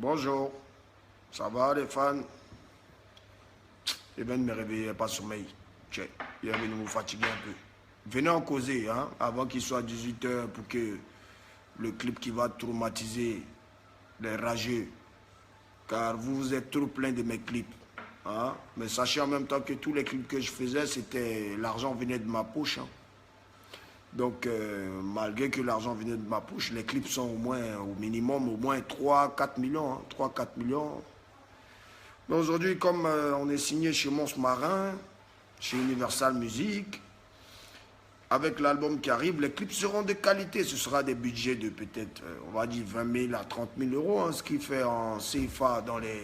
Bonjour. Ça va les fans? Je viens de me réveiller, pas sommeil. Tiens, il est venu me fatiguer un peu. Venez en causer, hein, avant qu'il soit 18 h pour que le clip qui va traumatiser les rageux. Car vous êtes trop plein de mes clips. Hein? Mais sachez en même temps que tous les clips que je faisais, c'était l'argent venait de ma poche. Hein. Donc, malgré que l'argent venait de ma poche, les clips sont au moins, au minimum, au moins 3-4 millions. Hein, 3-4 millions. Mais aujourd'hui, comme on est signé chez Mons Marin, chez Universal Music, avec l'album qui arrive, les clips seront de qualité. Ce sera des budgets de peut-être, on va dire 20 000 à 30 000 euros, hein, ce qui fait en CFA dans les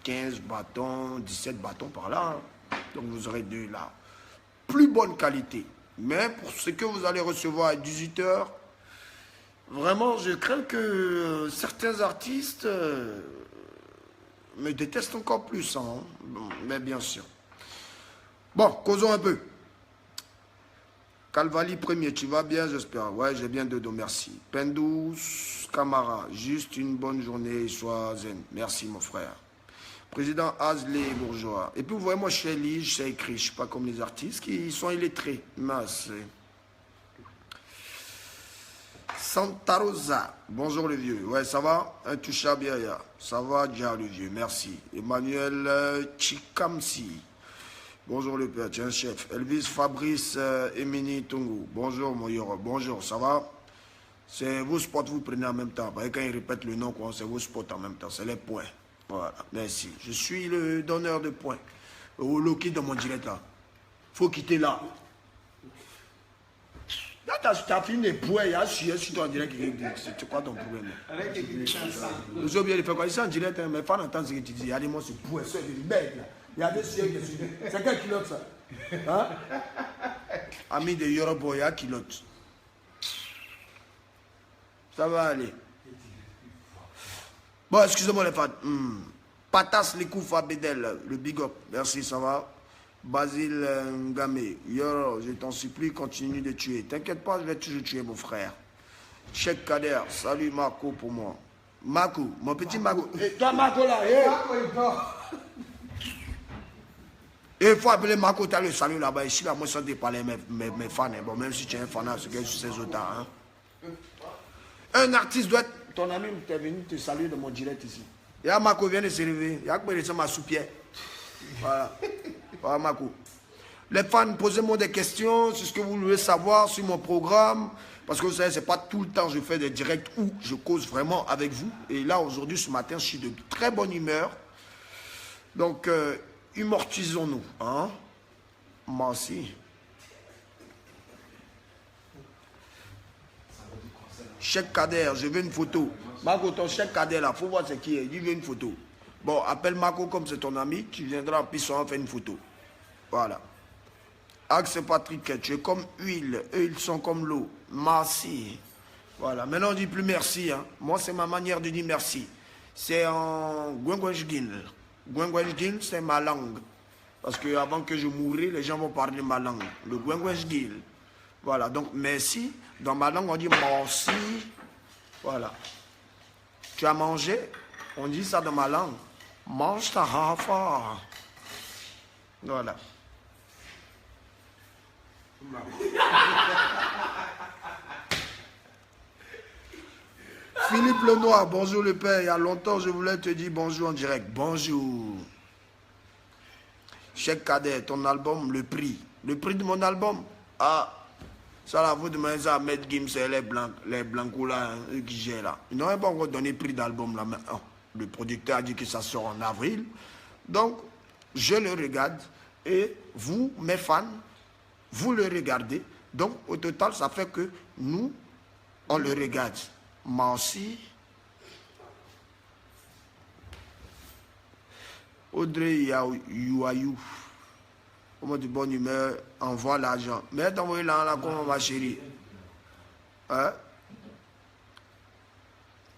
15 bâtons, 17 bâtons par là. Hein. Donc vous aurez de la plus bonne qualité. Mais pour ce que vous allez recevoir à 18 h, vraiment, je crains que certains artistes me détestent encore plus. Hein. Bon, mais bien sûr. Bon, causons un peu. Calvali premier, tu vas bien, j'espère. Ouais, j'ai bien de dos, merci. Pendous Camara, juste une bonne journée, sois zen. Merci, mon frère. Président Azley Bourgeois. Et puis, vous voyez, moi, je sais lire, je sais écrire. Je ne suis pas comme les artistes qui sont illettrés. Mince. Santa Rosa. Bonjour, le vieux. Ouais, ça va? Intouchable, Yaya. Ça va, déjà, le vieux. Merci. Emmanuel Chikamsi. Bonjour, le père. Tiens, chef. Elvis Fabrice Emini Tungu. Bonjour, mon Yoro. Bonjour, ça va? C'est vos spots, vous prenez en même temps. Parce que quand ils répètent le nom, c'est vos spots en même temps. C'est les points. Voilà, merci. Je suis le donneur de points. Au Loki dans mon direct là. Faut quitter là. Là, tu as fini les points, il y a sur ton direct. C'est quoi ton problème? Avec les chansons. Vous avez bien fait quoi? Ici en direct, mes fans entendent ce que tu dis. Il y a des mots, c'est points, c'est des bêtes là. Il y a des sièges dessus. C'est quel kilote ça? Hein? Ami de Yorobo, il y a kilote. Ça va aller. Bon, excusez-moi les fans. Patas Likoufa Bedel, le big up. Merci, ça va. Basile Ngame, Yoro, je t'en supplie, continue de tuer. T'inquiète pas, je vais toujours tuer mon frère. Cheikh Kader, salut Marco pour moi. Marco, mon petit Marco. Et toi Marco là, il faut appeler Marco, tu as le salut là-bas. Ici, là, moi, je suis parler mes fans. Bon, même si tu es un fan, c'est que je sais autant. Hein. Un artiste doit être... Ton ami t'es venu te saluer dans mon direct ici. Il y a Marco vient de se réveiller. Il y a que ma sous-pied. Voilà. Voilà Marco. Les fans, posez-moi des questions sur ce que vous voulez savoir sur mon programme. Parce que vous savez, ce n'est pas tout le temps que je fais des directs où je cause vraiment avec vous. Et là, aujourd'hui, ce matin, je suis de très bonne humeur. Donc, immortisons-nous. Hein? Merci. Cheikh Kader, je veux une photo. Marco, ton Cheikh Kader là, il faut voir c'est qui est. Il veut une photo. Bon, appelle Marco comme c'est ton ami, tu viendras en puissant faire une photo. Voilà. Axe Patrick, tu es comme huile, eux ils sont comme l'eau. Merci. Voilà, maintenant on ne dit plus merci. Hein. Moi c'est ma manière de dire merci. C'est en Gwengwengil. Gwengwengil c'est ma langue. Parce que avant que je mourrais, les gens vont parler ma langue. Le Gwengwengil. Voilà, donc merci. Dans ma langue, on dit merci. Voilà. Tu as mangé? On dit ça dans ma langue. Mange ta rafa. Voilà. Philippe Lenoir, bonjour le père. Il y a longtemps, je voulais te dire bonjour en direct. Bonjour. Cheikh Kader, ton album, le prix. Le prix de mon album? Ah. Ça là, vous demandez ça à Maître Gims et les blancs là, eux qui gèrent là. Ils n'auraient pas encore donné prix d'album là maintenant. Le producteur a dit que ça sort en avril. Donc, je le regarde et vous, mes fans, vous le regardez. Donc, au total, ça fait que nous, on le regarde. Merci. Audrey Youayou. Comment de bonne humeur, envoie l'argent. Mais t'envoyer là, comment ma chérie? Hein?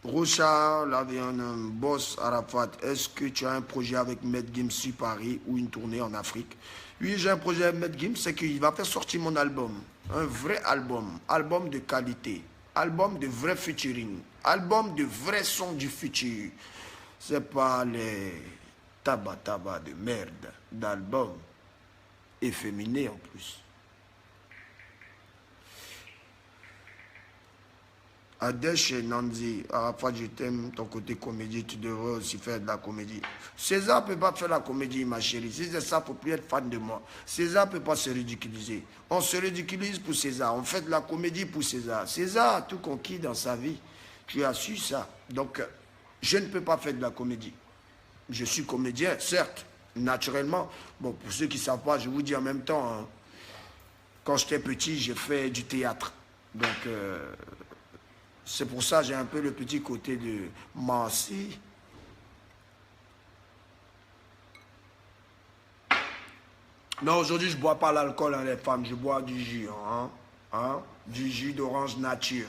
Rocha, là vient un boss Arafat. Est-ce que tu as un projet avec Maître Gims sur Paris ou une tournée en Afrique? Oui, j'ai un projet avec Maître Gims, c'est qu'il va faire sortir mon album. Un vrai album. Album de qualité. Album de vrai featuring. Album de vrai son du futur. C'est pas les tabac de merde d'albums efféminés en plus. Adesh et Nanzi, à la fois je t'aime, ton côté comédie, tu devrais aussi faire de la comédie. César ne peut pas faire la comédie, ma chérie. Si c'est ça, il ne faut plus être fan de moi. César ne peut pas se ridiculiser. On se ridiculise pour César. On fait de la comédie pour César. César a tout conquis dans sa vie. Tu as su ça. Donc, je ne peux pas faire de la comédie. Je suis comédien, certes, naturellement. Bon, pour ceux qui ne savent pas, je vous dis en même temps, hein, quand j'étais petit, j'ai fait du théâtre. Donc, c'est pour ça que j'ai un peu le petit côté de Marcy. Non, aujourd'hui, je ne bois pas l'alcool, hein, les femmes. Je bois du jus. Du jus d'orange nature.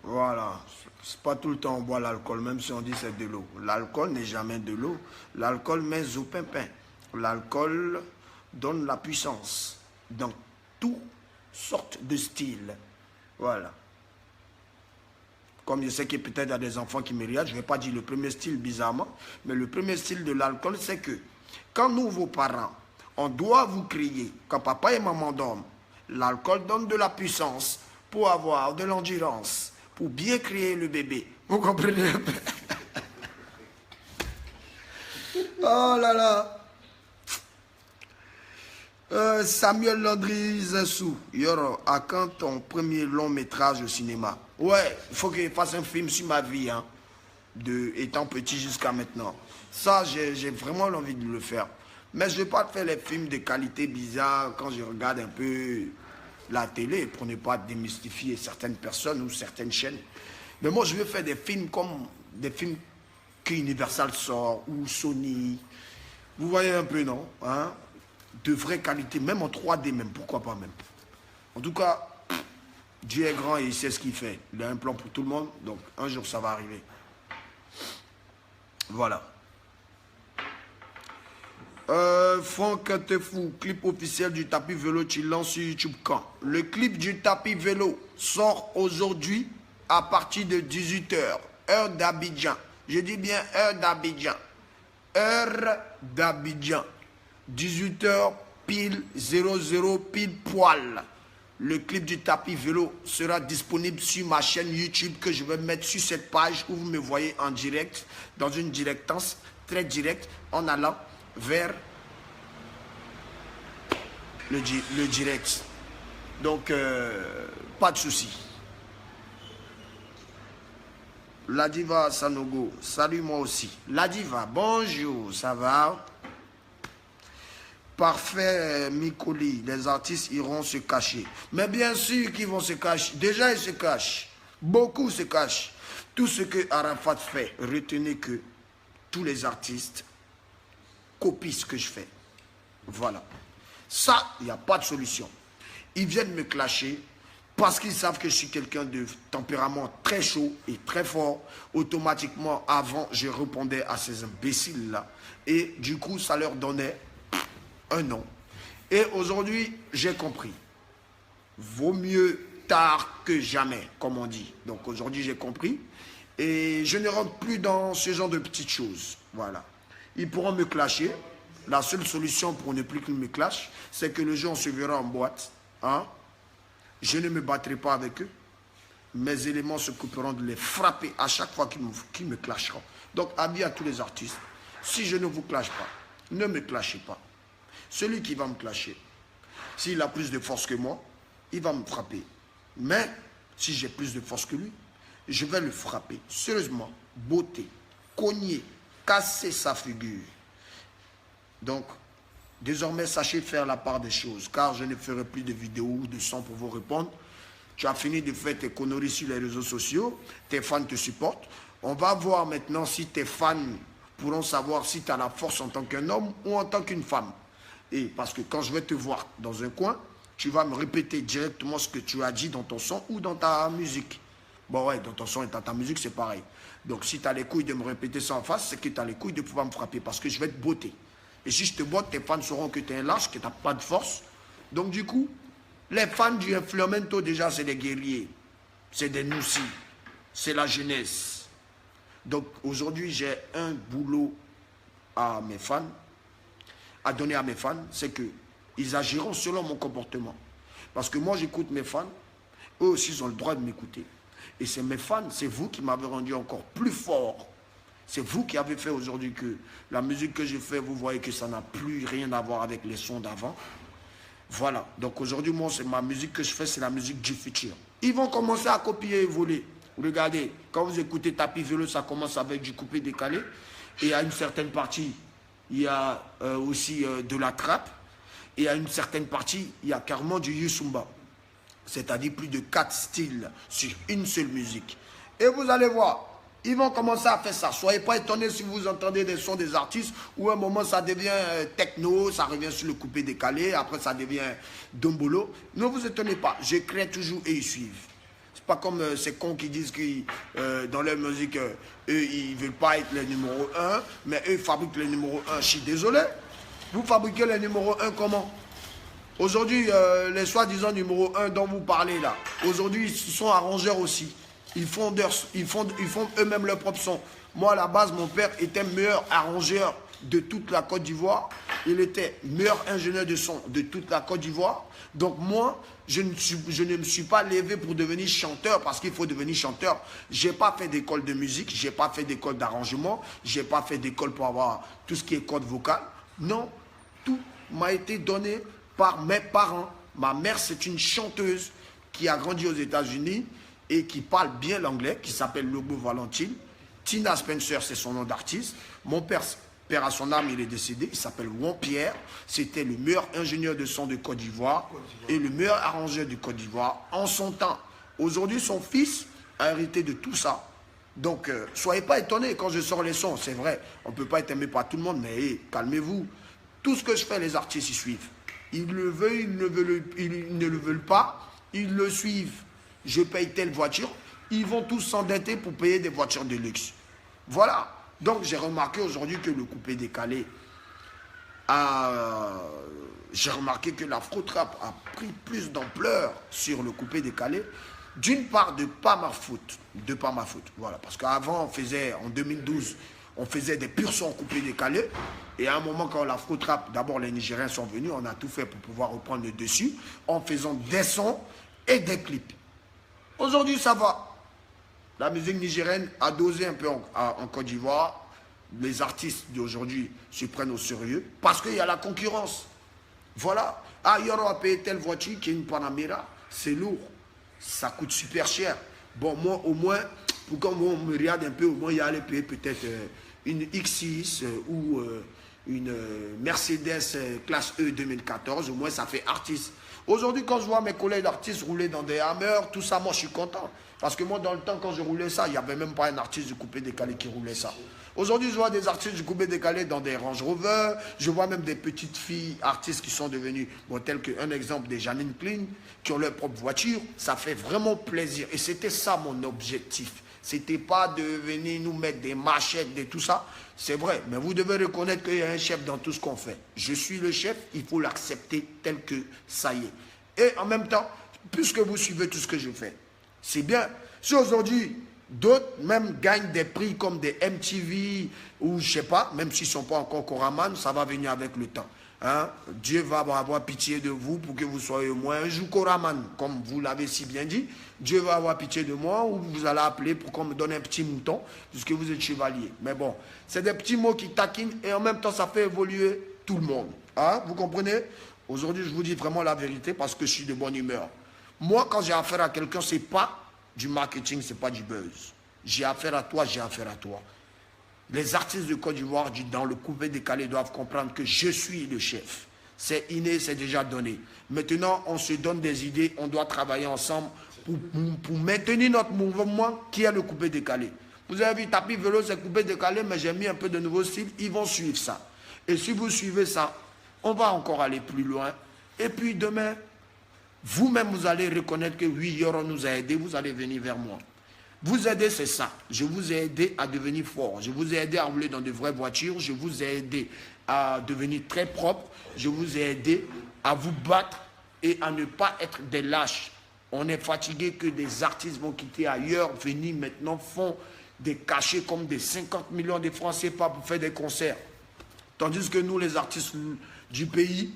Voilà. C'est pas tout le temps on boit l'alcool, même si on dit c'est de l'eau. L'alcool n'est jamais de l'eau. L'alcool met au pimpin. L'alcool donne la puissance dans toutes sortes de styles. Voilà. Comme je sais que peut-être il y a des enfants qui me regardent, je ne vais pas dire le premier style bizarrement, mais le premier style de l'alcool, c'est que quand nous, vos parents, on doit vous crier, quand papa et maman dorment, l'alcool donne de la puissance pour avoir de l'endurance, pour bien créer le bébé. Vous comprenez un peu? Oh là là! Samuel Landry Zensou, Yoro, à quand ton premier long métrage au cinéma? Ouais, il faut que je fasse un film sur ma vie, hein, de étant petit jusqu'à maintenant. Ça, j'ai vraiment envie de le faire. Mais je ne vais pas faire les films de qualité bizarre quand je regarde un peu la télé, pour ne pas démystifier certaines personnes ou certaines chaînes. Mais moi, je veux faire des films comme des films qu'Universal sort, ou Sony. Vous voyez un peu, non, hein? De vraie qualité, même en 3D même, pourquoi pas même. En tout cas, Dieu est grand et il sait ce qu'il fait. Il a un plan pour tout le monde, donc un jour ça va arriver. Voilà. Franck Te Fou, clip officiel du tapis vélo, tu lances sur YouTube quand? Le clip du tapis vélo sort aujourd'hui à partir de 18 h, heure d'Abidjan. Je dis bien heure d'Abidjan. Heure d'Abidjan. 18 h pile 00 pile poil. Le clip du tapis vélo sera disponible sur ma chaîne YouTube que je vais mettre sur cette page où vous me voyez en direct, dans une directance très directe, en allant vers le direct. Donc, pas de souci. La diva Sanogo, salut moi aussi. La diva, bonjour, ça va? Parfait, Mikoli, les artistes iront se cacher. Mais bien sûr qu'ils vont se cacher. Déjà, ils se cachent. Beaucoup se cachent. Tout ce que Arafat fait, retenez que tous les artistes copient ce que je fais. Voilà. Ça, il n'y a pas de solution. Ils viennent me clasher parce qu'ils savent que je suis quelqu'un de tempérament très chaud et très fort. Automatiquement, avant, je répondais à ces imbéciles-là. Et du coup, ça leur donnait un nom. Et aujourd'hui, j'ai compris. Vaut mieux tard que jamais, comme on dit. Donc aujourd'hui, j'ai compris. Et je ne rentre plus dans ce genre de petites choses. Voilà. Ils pourront me clasher. La seule solution pour ne plus qu'ils me clashent, c'est que le jour on se verra en boîte. Hein? Je ne me battrai pas avec eux. Mes éléments se couperont de les frapper à chaque fois qu'ils me clasheront. Donc, avis à tous les artistes. Si je ne vous clash pas, ne me clashez pas. Celui qui va me clasher, s'il a plus de force que moi, il va me frapper. Mais, si j'ai plus de force que lui, je vais le frapper. Sérieusement, beauté, cogner, casser sa figure. Donc, désormais, sachez faire la part des choses, car je ne ferai plus de vidéos ou de sons pour vous répondre. Tu as fini de faire tes conneries sur les réseaux sociaux, tes fans te supportent. On va voir maintenant si tes fans pourront savoir si tu as la force en tant qu'un homme ou en tant qu'une femme. Et parce que quand je vais te voir dans un coin, tu vas me répéter directement ce que tu as dit dans ton son ou dans ta musique. Bon ouais, dans ton son et dans ta musique, c'est pareil. Donc si tu as les couilles de me répéter ça en face, c'est que tu as les couilles de pouvoir me frapper parce que je vais te botter. Et si je te botte, tes fans sauront que tu es un lâche, que tu n'as pas de force. Donc du coup, les fans du Influamento, déjà, c'est des guerriers. C'est des noussis. C'est la jeunesse. Donc aujourd'hui, j'ai un boulot à mes fans, à donner à mes fans, c'est qu'ils agiront selon mon comportement. Parce que moi, j'écoute mes fans, eux aussi, ils ont le droit de m'écouter. Et c'est mes fans, c'est vous qui m'avez rendu encore plus fort. C'est vous qui avez fait aujourd'hui que la musique que j'ai fait, vous voyez que ça n'a plus rien à voir avec les sons d'avant. Voilà. Donc aujourd'hui, moi, c'est ma musique que je fais, c'est la musique du futur. Ils vont commencer à copier et voler. Regardez, quand vous écoutez Tapis Vélo, ça commence avec du coupé décalé. Et à une certaine partie, il y a aussi de la trappe. Et à une certaine partie, il y a carrément du Yusumba. C'est-à-dire plus de 4 styles sur une seule musique. Et vous allez voir, ils vont commencer à faire ça. Soyez pas étonnés si vous entendez des sons des artistes où à un moment ça devient techno, ça revient sur le coupé décalé, après ça devient dombolo. Ne vous étonnez pas, je crée toujours et ils suivent. C'est pas comme ces cons qui disent que dans leur musique, eux ils veulent pas être les numéro 1, mais eux ils fabriquent les numéro 1. Je suis désolé. Vous fabriquez les numéro 1 comment? Aujourd'hui, les soi-disant numéro 1 dont vous parlez là, aujourd'hui ils sont arrangeurs aussi. Ils font eux-mêmes leur propre son. Moi, à la base, mon père était meilleur arrangeur de toute la Côte d'Ivoire. Il était meilleur ingénieur de son de toute la Côte d'Ivoire. Donc moi, je ne me suis pas levé pour devenir chanteur parce qu'il faut devenir chanteur. Je n'ai pas fait d'école de musique, je n'ai pas fait d'école d'arrangement, je n'ai pas fait d'école pour avoir tout ce qui est code vocal. Non, tout m'a été donné par mes parents. Ma mère, c'est une chanteuse qui a grandi aux États-Unis et qui parle bien l'anglais, qui s'appelle Lobo Valentine. Tina Spencer, c'est son nom d'artiste. Mon père, père à son âme, il est décédé. Il s'appelle Juan Pierre. C'était le meilleur ingénieur de son de Côte d'Ivoire et le meilleur arrangeur du Côte d'Ivoire en son temps. Aujourd'hui, son fils a hérité de tout ça. Donc, soyez pas étonnés quand je sors les sons. C'est vrai, on ne peut pas être aimé par tout le monde, mais hey, calmez-vous. Tout ce que je fais, les artistes, ils suivent. Ils le veulent, ils ne le veulent pas, ils le suivent. Je paye telle voiture, ils vont tous s'endetter pour payer des voitures de luxe. Voilà. Donc j'ai remarqué aujourd'hui que le coupé décalé j'ai remarqué que l'afro-trap a pris plus d'ampleur sur le coupé décalé. D'une part, de pas ma faute. Voilà. Parce qu'avant, on faisait, en 2012, on faisait des purs sons coupés décalés. Et à un moment, quand l'afro-trap, d'abord les Nigériens sont venus, on a tout fait pour pouvoir reprendre le dessus en faisant des sons et des clips. Aujourd'hui, ça va. La musique nigérienne a dosé un peu en Côte d'Ivoire. Les artistes d'aujourd'hui se prennent au sérieux parce qu'il y a la concurrence. Voilà. Ah, Yoro a payé telle voiture qui est une Panamera. C'est lourd. Ça coûte super cher. Bon, moi, au moins, pour qu'on me regarde un peu, au moins, il y a allé payer peut-être une X6 ou une Mercedes classe E 2014. Au moins, ça fait artiste. Aujourd'hui, quand je vois mes collègues d'artistes rouler dans des Hammers, tout ça, moi, je suis content. Parce que moi, dans le temps, quand je roulais ça, il n'y avait même pas un artiste du coupé décalé qui roulait ça. Aujourd'hui, je vois des artistes du coupé décalé dans des Range Rover. Je vois même des petites filles artistes qui sont devenues, bon, tel qu'un exemple des Janine Klein, qui ont leur propre voiture. Ça fait vraiment plaisir. Et c'était ça mon objectif. C'était pas de venir nous mettre des machettes, de tout ça. C'est vrai, mais vous devez reconnaître qu'il y a un chef dans tout ce qu'on fait. Je suis le chef, il faut l'accepter tel que ça y est. Et en même temps, puisque vous suivez tout ce que je fais, c'est bien. Si aujourd'hui, d'autres même gagnent des prix comme des MTV ou je sais pas, même s'ils ne sont pas encore Coraman, ça va venir avec le temps. Hein? Dieu va avoir pitié de vous pour que vous soyez au moins un jour Coraman, comme vous l'avez si bien dit. Dieu va avoir pitié de moi ou vous allez appeler pour qu'on me donne un petit mouton, puisque vous êtes chevalier. Mais bon, c'est des petits mots qui taquinent et en même temps, ça fait évoluer tout le monde. Hein? Vous comprenez? Aujourd'hui, je vous dis vraiment la vérité parce que je suis de bonne humeur. Moi, quand j'ai affaire à quelqu'un, ce n'est pas du marketing, ce n'est pas du buzz. J'ai affaire à toi, j'ai affaire à toi. Les artistes de Côte d'Ivoire, dans le coupé décalé, doivent comprendre que je suis le chef. C'est inné, c'est déjà donné. Maintenant, on se donne des idées, on doit travailler ensemble pour maintenir notre mouvement qui est le coupé décalé. Vous avez vu, Tapis Vélo, c'est coupé décalé, mais j'ai mis un peu de nouveaux styles, ils vont suivre ça. Et si vous suivez ça, on va encore aller plus loin. Et puis demain, vous-même, vous allez reconnaître que oui, Yoro nous a aidés, vous allez venir vers moi. Vous aider, c'est ça. Je vous ai aidé à devenir fort. Je vous ai aidé à rouler dans de vraies voitures. Je vous ai aidé à devenir très propre. Je vous ai aidé à vous battre et à ne pas être des lâches. On est fatigué que des artistes vont quitter ailleurs, venir maintenant, font des cachets comme des 50 millions de francs CFA pour faire des concerts. Tandis que nous, les artistes du pays,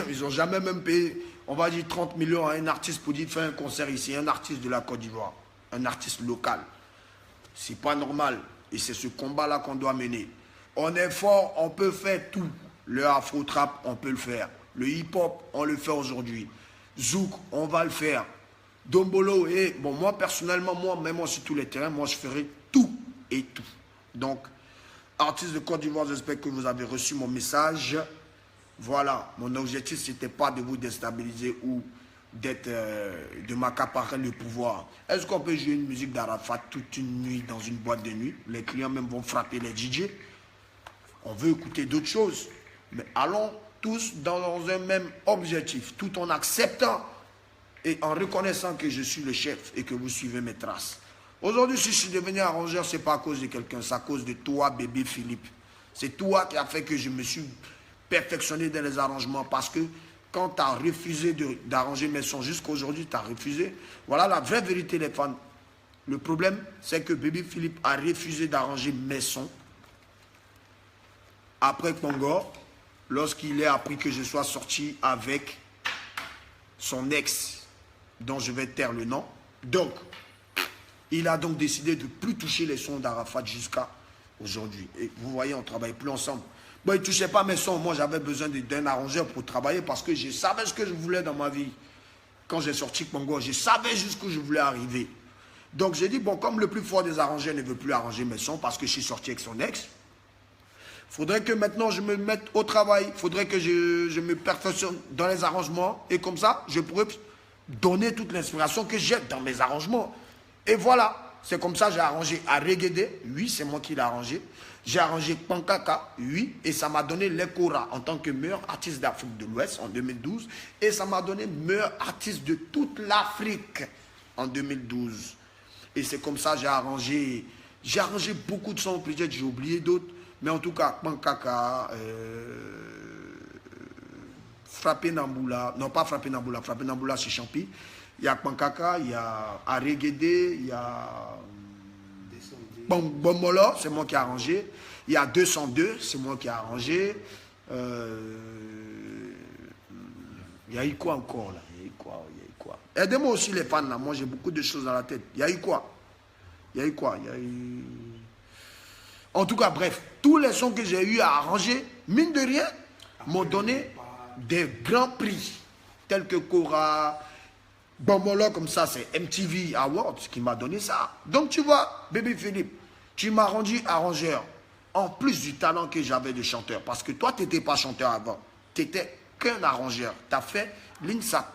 ils n'ont jamais même payé, on va dire 30 millions à un artiste pour dire faire un concert ici, un artiste de la Côte d'Ivoire, un artiste local. C'est pas normal. Et c'est ce combat-là qu'on doit mener. On est fort, on peut faire tout. Le afro-trap, on peut le faire. Le hip-hop, on le fait aujourd'hui. Zouk, on va le faire. Dombolo, et bon, moi personnellement, même sur tous les terrains, moi je ferai tout et tout. Donc, artistes de Côte d'Ivoire, j'espère que vous avez reçu mon message. Voilà, mon objectif, ce n'était pas de vous déstabiliser ou de m'accaparer le pouvoir. Est-ce qu'on peut jouer une musique d'Arafat toute une nuit dans une boîte de nuit? Les clients même vont frapper les DJ. On veut écouter d'autres choses. Mais allons tous dans un même objectif, tout en acceptant et en reconnaissant que je suis le chef et que vous suivez mes traces. Aujourd'hui, si je suis devenu arrangeur, ce n'est pas à cause de quelqu'un, c'est à cause de toi, bébé Philippe. C'est toi qui as fait que je me suis perfectionné dans les arrangements, parce que quand tu as refusé d'arranger mes sons jusqu'à aujourd'hui, tu as refusé. Voilà la vraie vérité, les fans. Le problème, c'est que bébé Philippe a refusé d'arranger mes sons. Après Congo, lorsqu'il a appris que je sois sorti avec son ex, dont je vais taire le nom. Donc, il a donc décidé de ne plus toucher les sons d'Arafat jusqu'à aujourd'hui. Et vous voyez, on ne travaille plus ensemble. Bon, il ne touchait pas mes sons. Moi, j'avais besoin d'un arrangeur pour travailler parce que je savais ce que je voulais dans ma vie. Quand j'ai sorti Congo, je savais jusqu'où je voulais arriver. Donc, j'ai dit, bon, comme le plus fort des arrangeurs ne veut plus arranger mes sons parce que je suis sorti avec son ex, il faudrait que maintenant je me mette au travail. Il faudrait que je me perfectionne dans les arrangements. Et comme ça, je pourrais donner toute l'inspiration que j'ai dans mes arrangements. Et voilà, c'est comme ça que j'ai arrangé Aregede. Oui, c'est moi qui l'ai arrangé. J'ai arrangé Pankaka, oui, et ça m'a donné l'Ekora en tant que meilleur artiste d'Afrique de l'Ouest en 2012. Et ça m'a donné meilleur artiste de toute l'Afrique en 2012. Et c'est comme ça que j'ai arrangé beaucoup de sons, peut-être j'ai oublié d'autres. Mais en tout cas, Pankaka, Frappé Namboula, non pas Frappé Namboula c'est Champi. Il y a Pankaka, il y a Aregede, il y a Bomolo, c'est moi qui ai arrangé. Il y a 202, c'est moi qui ai arrangé. Il y a eu quoi encore là? Il y a eu quoi? Aidez-moi aussi les fans là, moi j'ai beaucoup de choses dans la tête. Il y a eu quoi? En tout cas, bref, tous les sons que j'ai eu à arranger, mine de rien, m'ont donné des grands prix, tels que Cora, Bomolo, comme ça, c'est MTV Awards qui m'a donné ça. Donc tu vois, bébé Philippe, tu m'as rendu arrangeur, en plus du talent que j'avais de chanteur, parce que toi, tu n'étais pas chanteur avant, tu n'étais qu'un arrangeur. Tu as fait l'INSAT,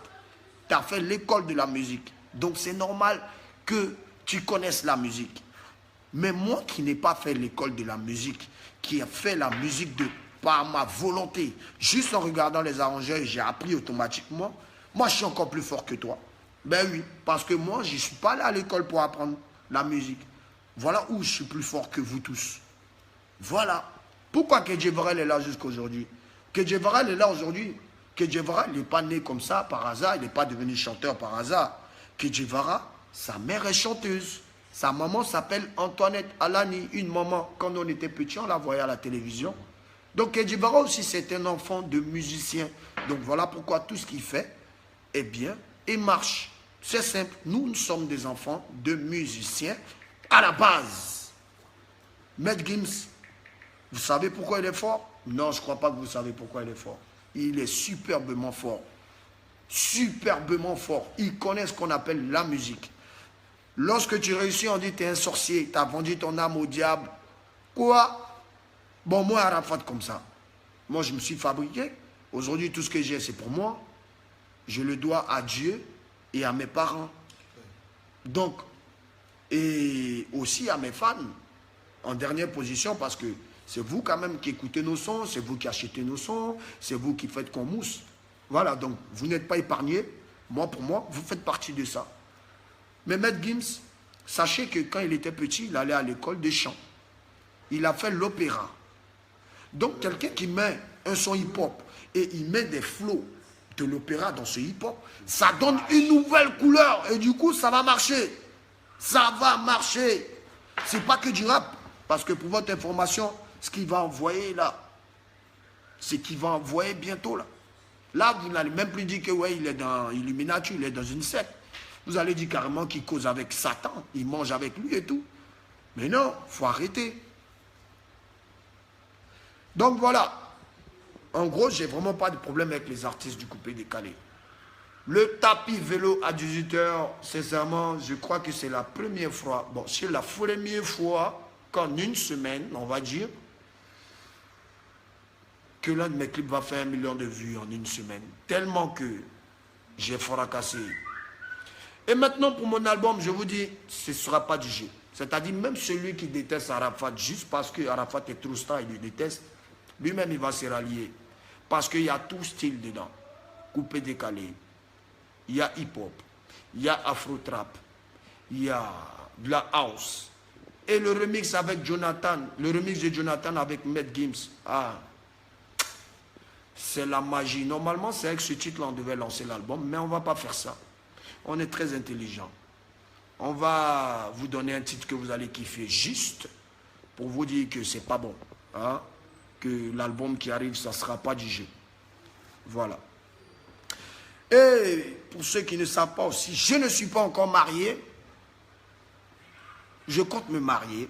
tu as fait l'école de la musique. Donc c'est normal que tu connaisses la musique. Mais moi qui n'ai pas fait l'école de la musique, qui a fait la musique par ma volonté, juste en regardant les arrangeurs, j'ai appris automatiquement, moi je suis encore plus fort que toi. Ben oui, parce que moi je ne suis pas allé à l'école pour apprendre la musique. Voilà où je suis plus fort que vous tous. Voilà. Pourquoi Kedjevarel est là jusqu'à aujourd'hui? Kedjevarel est là aujourd'hui. Kedjevarel n'est pas né comme ça par hasard, il n'est pas devenu chanteur par hasard. Kedjevarel, sa mère est chanteuse. Sa maman s'appelle Antoinette Alani, une maman, quand on était petit, on la voyait à la télévision. Donc Kedjevarel aussi, c'est un enfant de musicien. Donc voilà pourquoi tout ce qu'il fait est bien et marche. C'est simple, nous sommes des enfants de musiciens à la base. Maître Gims, vous savez pourquoi il est fort? Non, je ne crois pas que vous savez pourquoi il est fort. Il est superbement fort. Superbement fort. Il connaît ce qu'on appelle la musique. Lorsque tu réussis, on dit tu es un sorcier, tu as vendu ton âme au diable. Quoi? Bon, moi, Arafat, comme ça. Moi, je me suis fabriqué. Aujourd'hui, tout ce que j'ai, c'est pour moi. Je le dois à Dieu et à mes parents. Donc, et aussi à mes fans, en dernière position, parce que c'est vous quand même qui écoutez nos sons, c'est vous qui achetez nos sons, c'est vous qui faites qu'on mousse. Voilà, donc vous n'êtes pas épargnés. Moi, pour moi, vous faites partie de ça. Mais Maître Gims, sachez que quand il était petit, il allait à l'école de chant. Il a fait l'opéra. Donc, quelqu'un qui met un son hip-hop et il met des flots de l'opéra dans ce hip-hop, ça donne une nouvelle couleur. Et du coup, ça va marcher. Ça va marcher. C'est pas que du rap. Parce que pour votre information, ce qu'il va envoyer là, c'est qu'il va envoyer bientôt là. Là, vous n'allez même plus dire que ouais, il est dans Illuminati, il est dans une secte. Vous allez dire carrément qu'il cause avec Satan, il mange avec lui et tout. Mais non, il faut arrêter. Donc voilà. En gros, j'ai vraiment pas de problème avec les artistes du coupé décalé. Le tapis vélo à 18h, sincèrement, je crois que c'est la première fois, bon, c'est la première fois qu'en une semaine, on va dire, que l'un de mes clips va faire 1 million de vues en une semaine. Tellement que j'ai fracassé. Et maintenant, pour mon album, je vous dis, ce ne sera pas du jeu. C'est-à-dire, même celui qui déteste Arafat, juste parce que Arafat est trop star, il le déteste, lui-même, il va se rallier. Parce qu'il y a tout style dedans. Coupé décalé. Il y a hip-hop. Il y a afro-trap. Il y a de la house. Et le remix avec Jonathan, le remix de Jonathan avec Matt Gims. Ah, c'est la magie. Normalement, c'est avec ce titre-là on devait lancer l'album, mais on ne va pas faire ça. On est très intelligent. On va vous donner un titre que vous allez kiffer juste pour vous dire que c'est pas bon. Hein? Que l'album qui arrive, ça ne sera pas du jeu. Voilà. Et pour ceux qui ne savent pas aussi, je ne suis pas encore marié. Je compte me marier.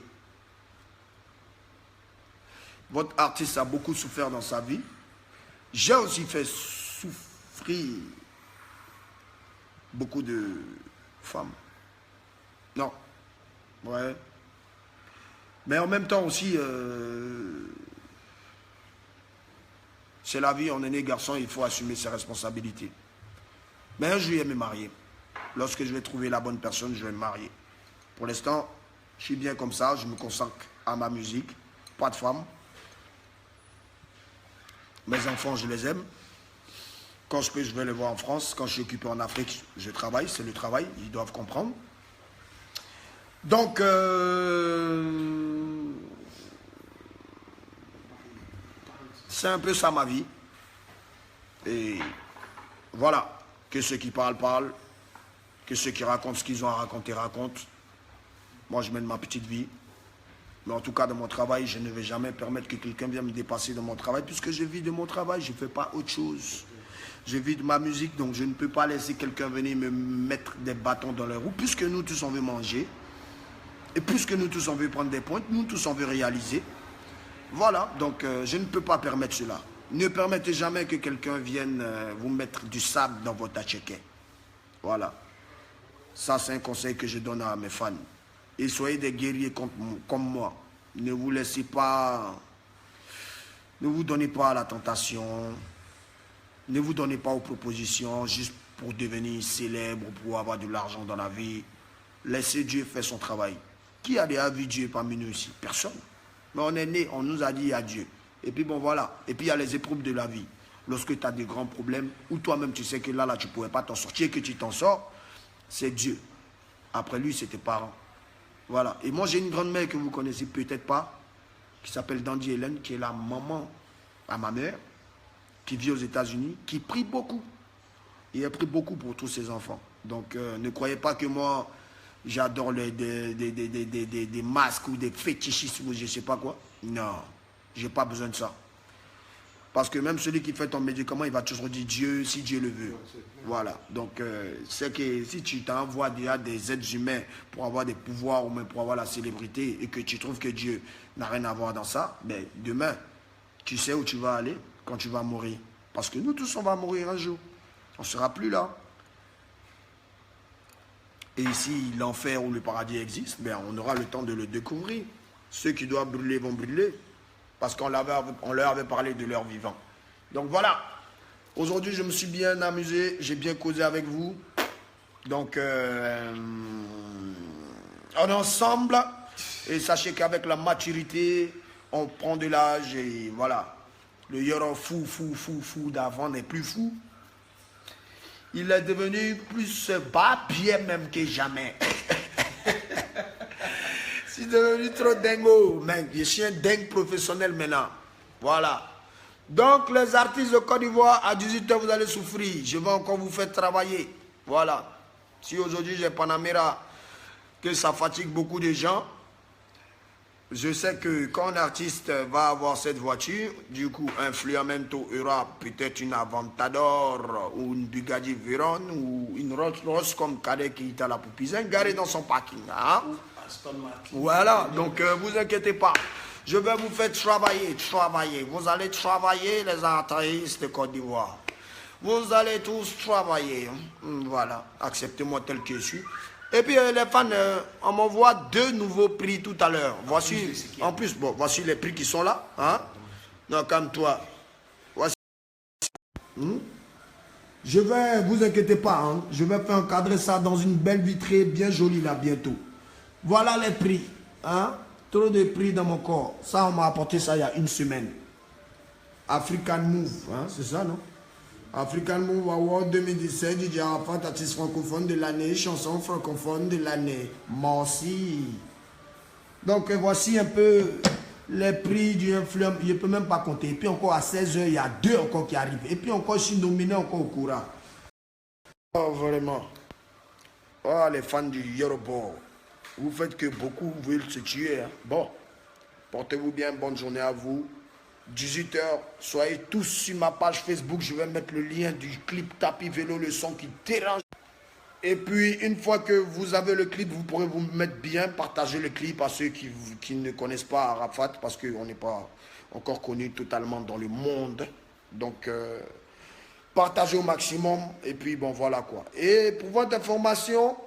Votre artiste a beaucoup souffert dans sa vie. J'ai aussi fait souffrir beaucoup de femmes. Non. Ouais. Mais en même temps aussi, c'est la vie, on est né garçon, il faut assumer ses responsabilités. Mais un jour, je vais me marier. Lorsque je vais trouver la bonne personne, je vais me marier. Pour l'instant, je suis bien comme ça, je me consacre à ma musique. Pas de femme. Mes enfants, je les aime. Quand je peux, je vais les voir en France. Quand je suis occupé en Afrique, je travaille. C'est le travail, ils doivent comprendre. Donc, c'est un peu ça ma vie. Et voilà. Que ceux qui parlent, parlent. Que ceux qui racontent ce qu'ils ont à raconter, racontent. Moi, je mène ma petite vie. Mais en tout cas, dans mon travail, je ne vais jamais permettre que quelqu'un vienne me dépasser dans mon travail, puisque je vis de mon travail, je ne fais pas autre chose. Je vis de ma musique, donc je ne peux pas laisser quelqu'un venir me mettre des bâtons dans les roues, puisque nous tous, on veut manger. Et puisque nous tous, on veut prendre des pointes, nous tous, on veut réaliser. Voilà, donc je ne peux pas permettre cela. Ne permettez jamais que quelqu'un vienne vous mettre du sable dans votre tchéquet. Voilà. Ça, c'est un conseil que je donne à mes fans. Et soyez des guerriers comme moi. Ne vous laissez pas... Ne vous donnez pas à la tentation. Ne vous donnez pas aux propositions juste pour devenir célèbre, pour avoir de l'argent dans la vie. Laissez Dieu faire son travail. Qui a déjà vu Dieu parmi nous ici? Personne. Mais on est né, on nous a dit il y a Dieu. Et puis bon voilà. Et puis il y a les épreuves de la vie. Lorsque tu as des grands problèmes, ou toi-même tu sais que là tu ne pourrais pas t'en sortir, que tu t'en sors, c'est Dieu. Après lui, c'est tes parents. Voilà. Et moi, j'ai une grand-mère que vous connaissez peut-être pas, qui s'appelle Dandy Hélène, qui est la maman à ma mère, qui vit aux États-Unis, qui prie beaucoup. Et elle prie beaucoup pour tous ses enfants. Donc, ne croyez pas que moi, j'adore des masques ou des fétichismes ou je ne sais pas quoi. Non, je n'ai pas besoin de ça. Parce que même celui qui fait ton médicament, il va toujours dire Dieu, si Dieu le veut. Voilà. Donc, c'est que si tu t'envoies déjà des êtres humains pour avoir des pouvoirs ou même pour avoir la célébrité et que tu trouves que Dieu n'a rien à voir dans ça, ben, demain, tu sais où tu vas aller quand tu vas mourir. Parce que nous tous, on va mourir un jour. On ne sera plus là. Et si l'enfer ou le paradis existe, ben, on aura le temps de le découvrir. Ceux qui doivent brûler vont brûler. Parce qu'on leur avait parlé de leur vivant. Donc voilà. Aujourd'hui, je me suis bien amusé. J'ai bien causé avec vous. Donc, on est ensemble. Et sachez qu'avec la maturité, on prend de l'âge. Et voilà. Le Yoron fou d'avant n'est plus fou. Il est devenu plus bas pied même que jamais. C'est devenu trop dingo, mec. Je suis un dingue professionnel maintenant. Voilà. Donc, les artistes de Côte d'Ivoire, à 18h, vous allez souffrir. Je vais encore vous faire travailler. Voilà. Si aujourd'hui, j'ai Panamera, que ça fatigue beaucoup de gens, Je sais que quand un artiste va avoir cette voiture, du coup, un Fluamento aura peut-être une Aventador ou une Bugatti Veyron ou une Rolls-Royce comme Cadet qui est à la Poupizin, garée dans son parking. Hein? Voilà, donc vous inquiétez pas. Je vais vous faire travailler. Vous allez travailler les artistes de Côte d'Ivoire. Vous allez tous travailler. Voilà, acceptez-moi tel que je suis. Et puis les fans, on m'envoie 2 nouveaux prix tout à l'heure. Voici, en plus, bon, voici les prix qui sont là. Hein? Non, calme-toi. Voici. Je vais, vous inquiétez pas, hein, je vais faire encadrer ça dans une belle vitrine bien jolie là bientôt. Voilà les prix. Hein? Trop de prix dans mon corps. Ça, on m'a apporté ça il y a une semaine. African Move, hein, c'est ça, non? African Move Award 2017, DJ Arafat, artiste francophone de l'année, chanson francophone de l'année. Merci. Donc voici un peu les prix du influence. Je ne peux même pas compter. Et puis encore à 16 h, il y a 2 encore qui arrivent. Et puis encore, je suis nominé encore au courant. Oh, vraiment. Oh, les fans du Yoruba. Vous faites que beaucoup veulent se tuer. Hein. Bon, portez-vous bien, bonne journée à vous. 18 h, soyez tous sur ma page Facebook. Je vais mettre le lien du clip Tapis Vélo, le son qui dérange. Et puis, une fois que vous avez le clip, vous pourrez vous mettre bien, partager le clip à ceux qui ne connaissent pas Arafat, parce qu'on n'est pas encore connu totalement dans le monde. Donc, partagez au maximum. Et puis, bon, voilà quoi. Et pour votre information,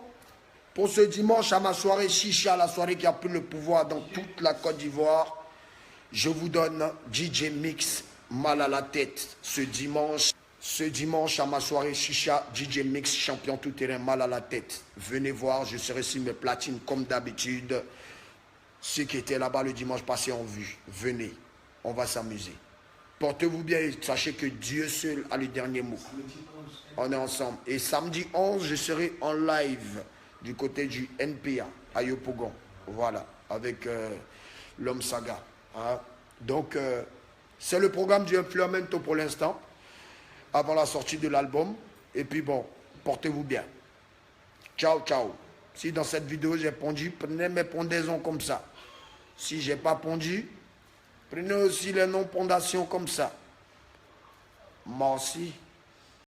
pour ce dimanche à ma soirée Chicha, la soirée qui a pris le pouvoir dans toute la Côte d'Ivoire, je vous donne DJ Mix Mal à la tête ce dimanche. Ce dimanche à ma soirée Chicha, DJ Mix champion tout terrain Mal à la tête. Venez voir, je serai sur mes platines comme d'habitude. Ceux qui étaient là-bas le dimanche passé ont vu. Venez, on va s'amuser. Portez-vous bien et sachez que Dieu seul a le dernier mot. On est ensemble. Et samedi 11, je serai en live du côté du NPA à Yopougon. Voilà, avec l'homme Saga. Hein? Donc, c'est le programme du Influamento pour l'instant, avant la sortie de l'album. Et puis bon, portez-vous bien. Ciao, ciao. Si dans cette vidéo j'ai pondu, prenez mes pondaisons comme ça. Si j'ai pas pondu, prenez aussi les non-pondations comme ça. Merci.